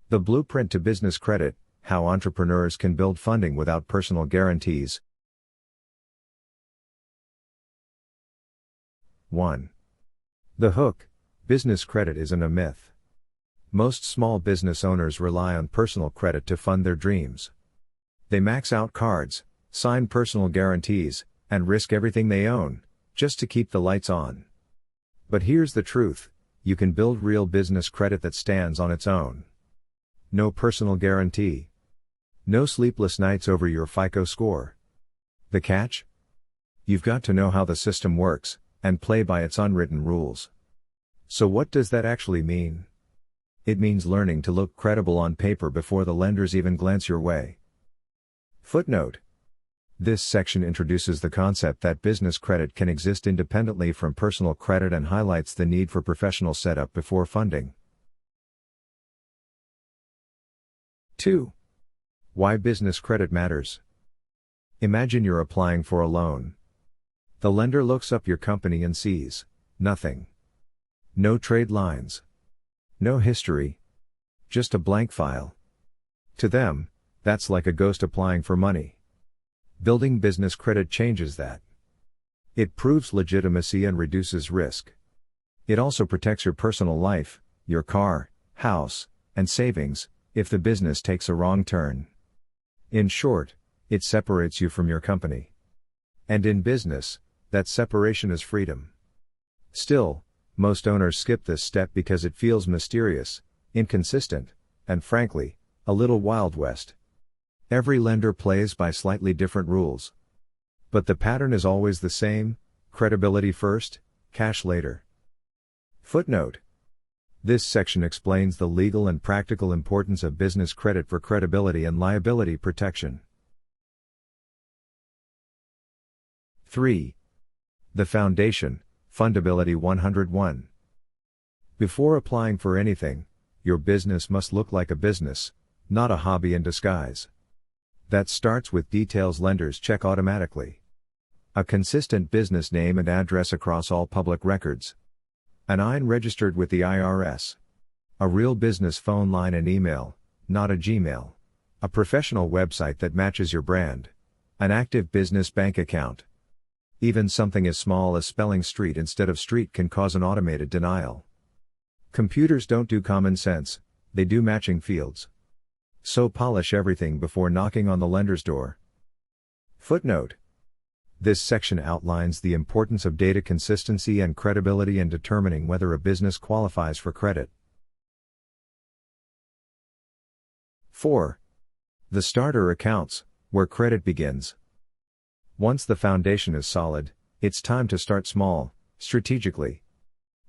The Blueprint to Business Credit: How Entrepreneurs Can Build Funding Without Personal Guarantees. 1. The hook: business credit isn't a myth. Most small business owners rely on personal credit to fund their dreams. They max out cards, sign personal guarantees, and risk everything they own, just to keep the lights on. But here's the truth: you can build real business credit that stands on its own. No personal guarantee. No sleepless nights over your FICO score. The catch? You've got to know how the system works, and play by its unwritten rules. So what does that actually mean? It means learning to look credible on paper before the lenders even glance your way. Footnote. This section introduces the concept that business credit can exist independently from personal credit and highlights the need for professional setup before funding. 2. Why business credit matters. Imagine you're applying for a loan. The lender looks up your company and sees nothing. No trade lines. No history. Just a blank file. To them, that's like a ghost applying for money. Building business credit changes that. It proves legitimacy and reduces risk. It also protects your personal life, your car, house, and savings, if the business takes a wrong turn. In short, it separates you from your company. And in business, that separation is freedom. Still, most owners skip this step because it feels mysterious, inconsistent, and frankly, a little Wild West. Every lender plays by slightly different rules. But the pattern is always the same: credibility first, cash later. Footnote. This section explains the legal and practical importance of business credit for credibility and liability protection. 3. The foundation: fundability 101. Before applying for anything, your business must look like a business, not a hobby in disguise. That starts with details lenders check automatically. A consistent business name and address across all public records. An IN registered with the IRS. A real business phone line and email, not a Gmail. A professional website that matches your brand. An active business bank account. Even something as small as spelling street instead of street can cause an automated denial. Computers don't do common sense, they do matching fields. So polish everything before knocking on the lender's door. Footnote. This section outlines the importance of data consistency and credibility in determining whether a business qualifies for credit. 4. The starter accounts, where credit begins. Once the foundation is solid, it's time to start small, strategically.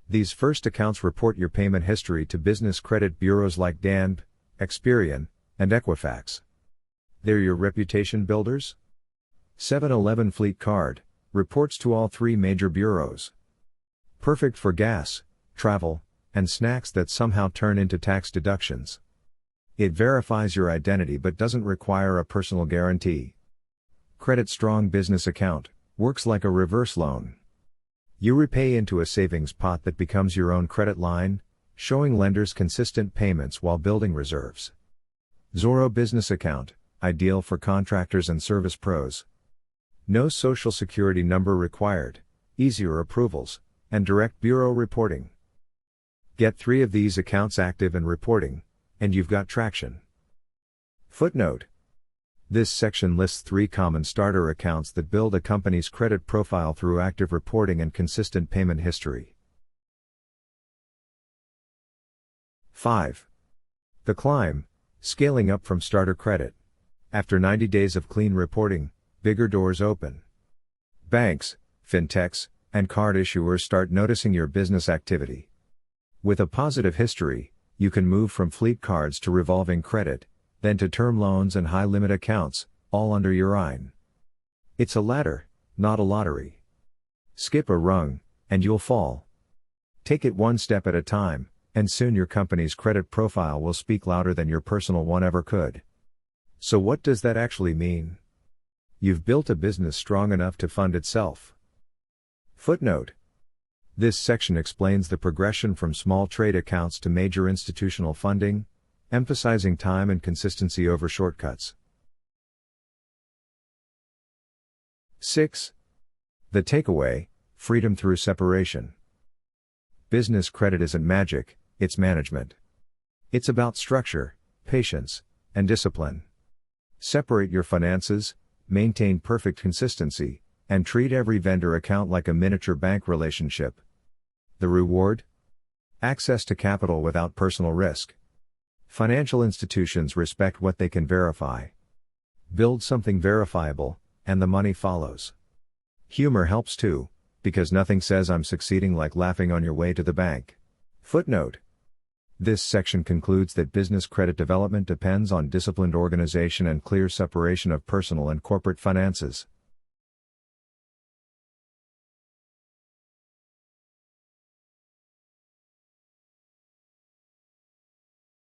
These first accounts report your payment history to business credit bureaus like DanB, Experian, and Equifax. They're your reputation builders? 7-Eleven Fleet Card reports to all three major bureaus. Perfect for gas, travel, and snacks that somehow turn into tax deductions. It verifies your identity but doesn't require a personal guarantee. Credit Strong Business Account works like a reverse loan. You repay into a savings pot that becomes your own credit line, showing lenders consistent payments while building reserves. Zorro Business Account, ideal for contractors and service pros. No social security number required, easier approvals, and direct bureau reporting. Get 3 of these accounts active and reporting, and you've got traction. Footnote. This section lists 3 common starter accounts that build a company's credit profile through active reporting and consistent payment history. 5. The climb: scaling up from starter credit. After 90 days of clean reporting, bigger doors open. Banks, fintechs, and card issuers start noticing your business activity. With a positive history, you can move from fleet cards to revolving credit, then to term loans and high-limit accounts, all under your IN. It's a ladder, not a lottery. Skip a rung, and you'll fall. Take it one step at a time, and soon your company's credit profile will speak louder than your personal one ever could. So what does that actually mean? You've built a business strong enough to fund itself. Footnote. This section explains the progression from small trade accounts to major institutional funding, emphasizing time and consistency over shortcuts. 6. The takeaway: freedom through separation. Business credit isn't magic, it's management. It's about structure, patience, and discipline. Separate your finances, maintain perfect consistency, and treat every vendor account like a miniature bank relationship. The reward? Access to capital without personal risk. Financial institutions respect what they can verify. Build something verifiable, and the money follows. Humor helps too, because nothing says I'm succeeding like laughing on your way to the bank. Footnote. This section concludes that business credit development depends on disciplined organization and clear separation of personal and corporate finances.